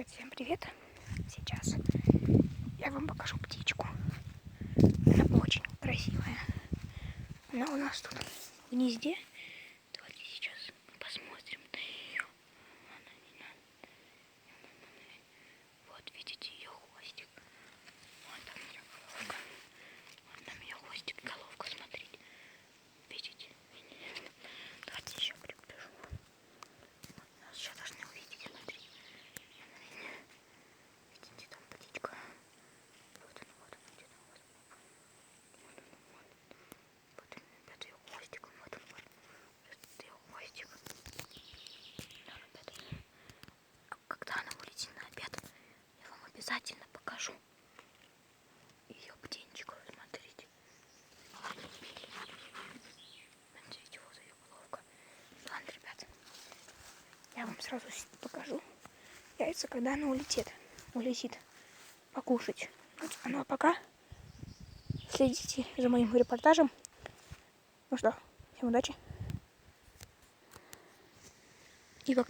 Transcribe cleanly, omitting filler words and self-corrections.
Всем привет! Сейчас я вам покажу птичку. Она очень красивая. Она у нас тут в гнезде. Давайте сейчас посмотрим на ее. Вот видите ее хвостик. Вот там ее головка. Вот там ее хвостик, головка, смотрите. Видите? Давайте еще приближу. Вот нас сейчас должны увидеть, смотрите. Видите, там птичка. Вот она, вот она, где-то вот. Вот она, вот. Вот он, ребята, ее хвостик. Вот он, вот. Это ее хвостик. Да, ребята. Когда она улетит на обед, я вам обязательно покажу ее птенчиков. Смотрите. Смотрите, вот ее головка. Ладно, ребят. Я вам сразу покажу яйца, когда она улетит покушать. Ну а пока следите за моим репортажем. Ну что, всем удачи. И пока.